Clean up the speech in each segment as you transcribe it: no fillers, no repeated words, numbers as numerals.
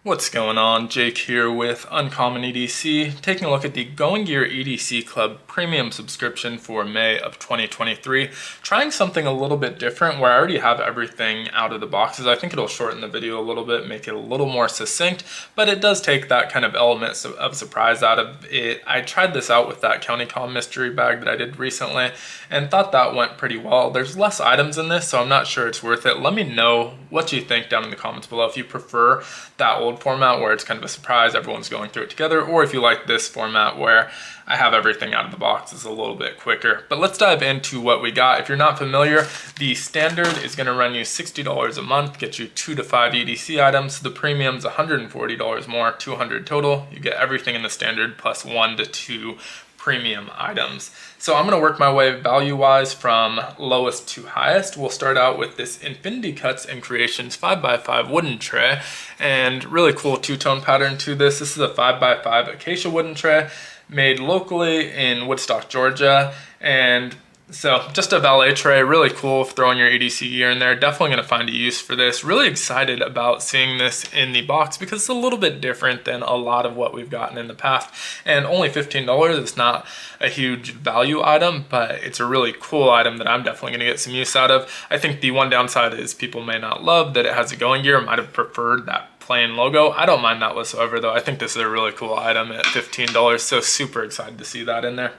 What's going on? Jake here with Uncommon EDC, taking a look at the Going Gear EDC Club premium subscription for May of 2023. Trying something a little bit different where I already have everything out of the boxes. I think it'll shorten the video a little bit, make it a little more succinct, but it does take that kind of element of surprise out of it. I tried this out with that CountyCom mystery bag that I did recently and thought that went pretty well. There's less items in this, so I'm not sure it's worth it. Let me know what you think down in the comments below if you prefer that old format where it's kind of a surprise, everyone's going through it together, or if you like this format where I have everything out of the box, it's a little bit quicker. But let's dive into what we got. If you're not familiar, the standard is going to run you $60 a month, get you 2 to 5 EDC items. The premium's $140 more, 200 total. You get everything in the standard plus 1 to 2 premium items. So I'm going to work my way value-wise from lowest to highest. We'll start out with this Infinity Cuts and Creations 5x5 wooden tray, and really cool two-tone pattern to this. This is a 5x5 Acacia wooden tray made locally in Woodstock, Georgia, and so just a valet tray, really cool throwing your EDC gear in there. Definitely going to find a use for this. Really excited about seeing this in the box because it's a little bit different than a lot of what we've gotten in the past. And only $15, it's not a huge value item, but it's a really cool item that I'm definitely going to get some use out of. I think the one downside is people may not love that it has a Going Gear, might have preferred that plain logo. I don't mind that whatsoever though. I think this is a really cool item at $15, so super excited to see that in there.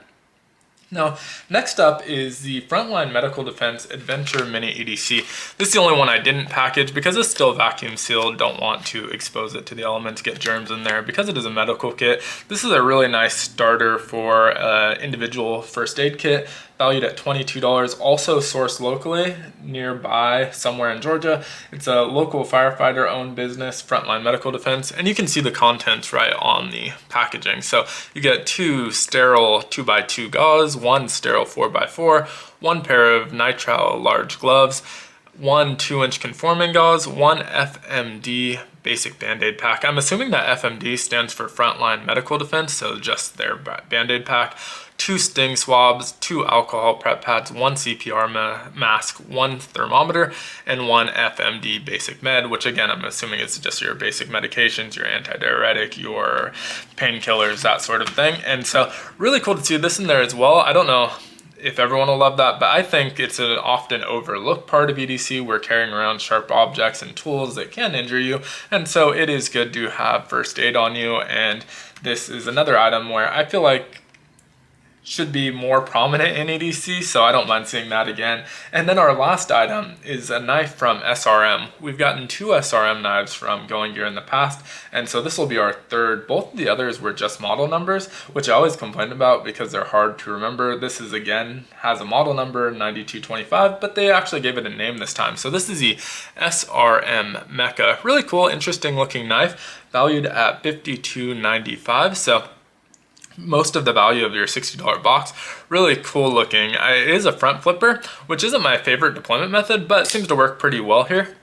Now, next up is the Frontline Medical Defense Adventure Mini EDC. This is the only one I didn't package because it's still vacuum sealed. Don't want to expose it to the elements, get germs in there. Because it is a medical kit, this is a really nice starter for individual first aid kit, valued at $22, also sourced locally nearby somewhere in Georgia. It's a local firefighter owned business, Frontline Medical Defense, and you can see the contents right on the packaging. So you get 2 sterile 2x2 gauze, 1 sterile 4x4, 1 pair of nitrile large gloves, 1 2-inch conforming gauze, 1 FMD basic Band-Aid pack. I'm assuming that FMD stands for Frontline Medical Defense, so just their Band-Aid pack. 2 sting swabs, 2 alcohol prep pads, 1 CPR mask, 1 thermometer, and 1 FMD basic med, which again, I'm assuming it's just your basic medications, your antidiuretic, your painkillers, that sort of thing. And so really cool to see this in there as well. I don't know if everyone will love that, but I think it's an often overlooked part of EDC. We're carrying around sharp objects and tools that can injure you, and so it is good to have first aid on you. And this is another item where I feel like should be more prominent in EDC, so I don't mind seeing that again. And then our last item is a knife from SRM. We've gotten 2 SRM knives from Going Gear in the past, and so this will be our third. Both of the others were just model numbers, which I always complain about because they're hard to remember. This is, again, has a model number 9225, but they actually gave it a name this time. So this is the SRM Mecca. Really cool, interesting looking knife, valued at $52.95. So most of the value of your $60 box. Really cool looking. It is a front flipper, which isn't my favorite deployment method, but seems to work pretty well here.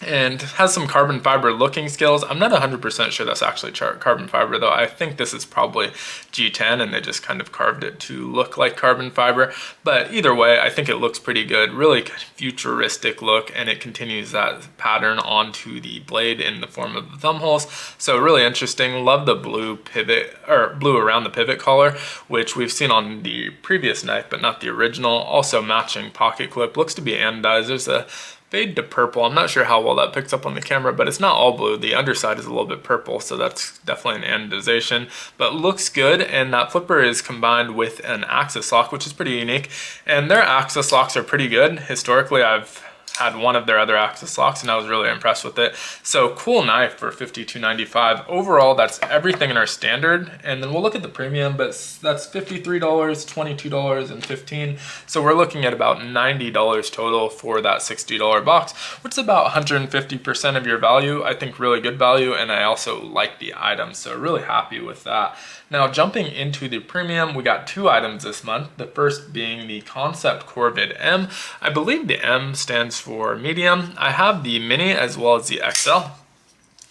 And has some carbon fiber looking skills. I'm not 100% sure that's actually carbon fiber though. I think this is probably G10 and they just kind of carved it to look like carbon fiber. But either way, I think it looks pretty good. Really futuristic look, and it continues that pattern onto the blade in the form of the thumb holes. So really interesting. Love the blue pivot, or blue around the pivot collar, which we've seen on the previous knife, but not the original. Also matching pocket clip. Looks to be anodized. There's a fade to purple. I'm not sure how well that picks up on the camera, but it's not all blue. The underside is a little bit purple, so that's definitely an anodization, but looks good. And that flipper is combined with an axis lock, which is pretty unique. And their axis locks are pretty good. Historically, I've had one of their other axis locks and I was really impressed with it. So cool knife for $52.95. Overall, that's everything in our standard. And then we'll look at the premium, but that's $53, $22, and $15. So we're looking at about $90 total for that $60 box, which is about 150% of your value. I think really good value, and I also like the items, so really happy with that. Now jumping into the premium, we got 2 items this month. The first being the Concept Corvid M. I believe the M stands for medium. I have the mini as well as the XL.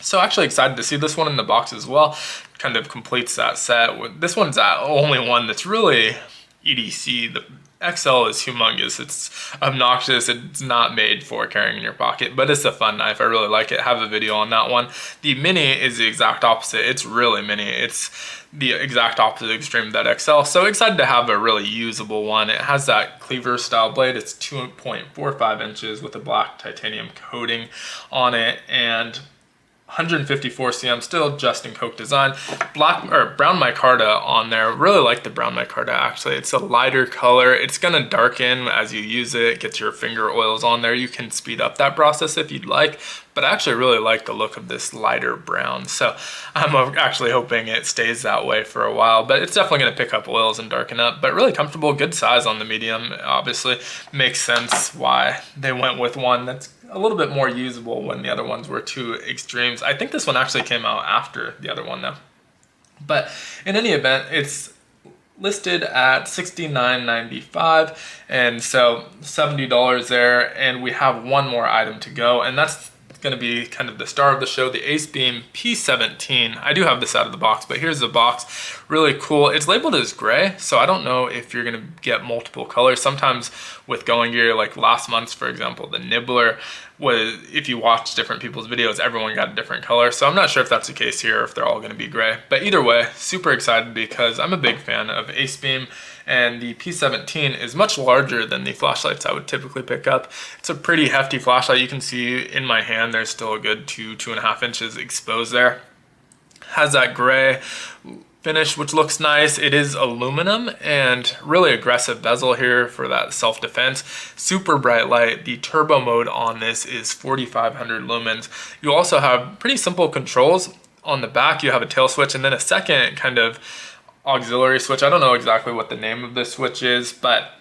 So actually excited to see this one in the box as well. Kind of completes that set. This one's the only one that's really EDC. The XL is humongous. It's obnoxious. It's not made for carrying in your pocket, but it's a fun knife. I really like it. Have a video on that one. The Mini is the exact opposite. It's really mini. It's the exact opposite extreme of that XL. So excited to have a really usable one. It has that cleaver style blade. It's 2.45 inches with a black titanium coating on it, and 154 cm, still just in Coke design. Black or brown micarta on there. Really like the brown micarta actually. It's a lighter color. It's gonna darken as you use it. Get your finger oils on there. You can speed up that process if you'd like, but I actually really like the look of this lighter brown. So I'm actually hoping it stays that way for a while, but it's definitely gonna pick up oils and darken up, but really comfortable, good size on the medium. Obviously makes sense why they went with one that's a little bit more usable when the other ones were too extremes. I think this one actually came out after the other one though. But in any event, it's listed at $69.95, and so $70 there, and we have one more item to go, and that's going to be kind of the star of the show, the Acebeam P17. I do have this out of the box, but here's the box. Really cool. It's labeled as gray, so I don't know if you're going to get multiple colors. Sometimes with going gear, like last month's, for example, the Nibbler was, if you watch different people's videos, everyone got a different color. So I'm not sure if that's the case here or if they're all going to be gray. But either way, super excited because I'm a big fan of Acebeam, and the P17 is much larger than the flashlights I would typically pick up. It's a pretty hefty flashlight. You can see in my hand there's still a good 2.5 inches exposed there. Has that gray finish, which looks nice. It is aluminum and really aggressive bezel here for that self-defense. Super bright light. The turbo mode on this is 4,500 lumens. You also have pretty simple controls. On the back you have a tail switch and then a second kind of auxiliary switch. I don't know exactly what the name of this switch is, but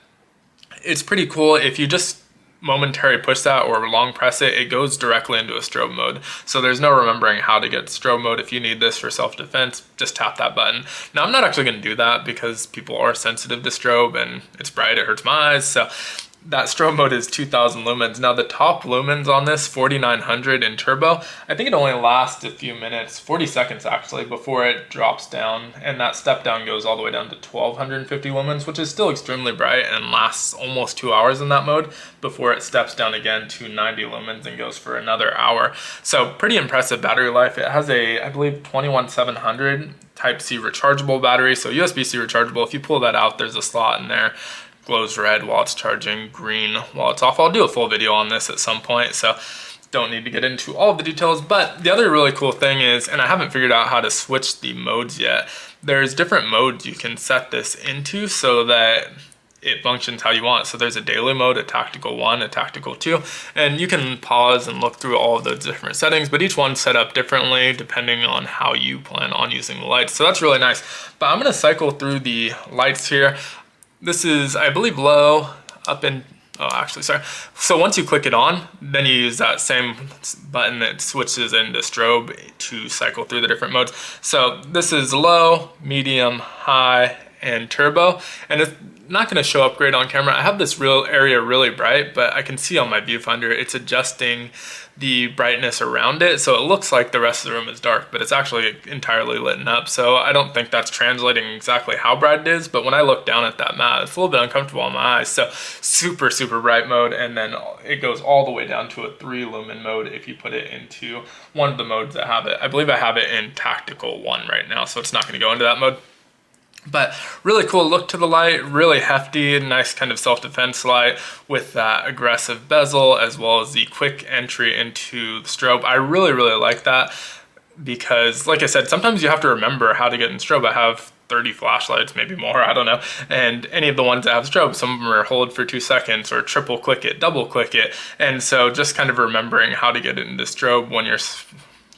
it's pretty cool. If you just momentary push that or long press it, it goes directly into a strobe mode. So there's no remembering how to get strobe mode. If you need this for self-defense, just tap that button. Now I'm not actually going to do that because people are sensitive to strobe and it's bright, it hurts my eyes. So that strobe mode is 2000 lumens. Now the top lumens on this, 4900 in turbo. I think it only lasts a few minutes, 40 seconds actually, before it drops down, and that step down goes all the way down to 1250 lumens, which is still extremely bright and lasts almost 2 hours in that mode before it steps down again to 90 lumens and goes for another hour. So pretty impressive battery life. It has a, I believe, 21700 Type-C rechargeable battery, so USB-C rechargeable. If you pull that out, there's a slot in there. Glows red while it's charging, green while it's off. I'll do a full video on this at some point, so don't need to get into all of the details. But the other really cool thing is, and I haven't figured out how to switch the modes yet, there's different modes you can set this into so that it functions how you want. So there's a daily mode, a tactical 1, a tactical 2, and you can pause and look through all of those different settings, but each one's set up differently depending on how you plan on using the lights. So that's really nice. But I'm gonna cycle through the lights here. This is, I believe, low, up in, oh, actually, sorry. So once you click it on, then you use that same button that switches into strobe to cycle through the different modes. So this is low, medium, high, and turbo. And it's not gonna show up great on camera. I have this real area really bright, but I can see on my viewfinder, it's adjusting the brightness around it. So it looks like the rest of the room is dark, but it's actually entirely lit up. So I don't think that's translating exactly how bright it is, but when I look down at that mat, it's a little bit uncomfortable on my eyes. So super, super bright mode. And then it goes all the way down to a 3 lumen mode if you put it into one of the modes that have it. I believe I have it in tactical 1 right now, so it's not gonna go into that mode. But really cool look to the light, really hefty, nice kind of self-defense light with that aggressive bezel as well as the quick entry into the strobe. I really, really like that because, like I said, sometimes you have to remember how to get in strobe. I have 30 flashlights, maybe more, I don't know. And any of the ones that have strobe, some of them are hold for 2 seconds or triple click it, double click it. And so just kind of remembering how to get into strobe when you're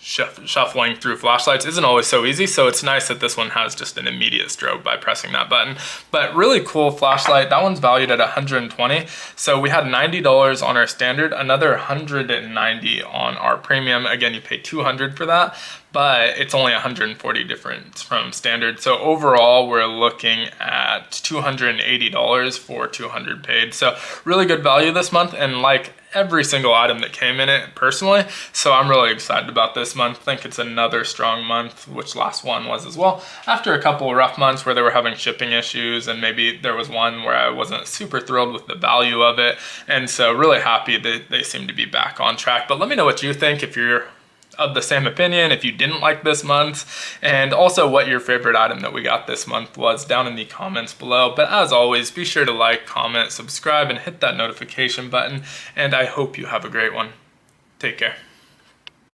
shuffling through flashlights isn't always so easy, so it's nice that this one has just an immediate strobe by pressing that button. But really cool flashlight. That one's valued at $120, so we had $90 on our standard, another $190 on our premium. Again, you pay $200 for that, but it's only $140 difference from standard. So overall, we're looking at $280 for $200 paid. So really good value this month, and like every single item that came in it personally. So I'm really excited about this month. I think it's another strong month, which last one was as well. After a couple of rough months where they were having shipping issues, and maybe there was one where I wasn't super thrilled with the value of it. And so really happy that they seem to be back on track. But let me know what you think, if you're of the same opinion, if you didn't like this month, and also what your favorite item that we got this month was down in the comments below. But as always, be sure to like, comment, subscribe, and hit that notification button, and I hope you have a great one. Take care.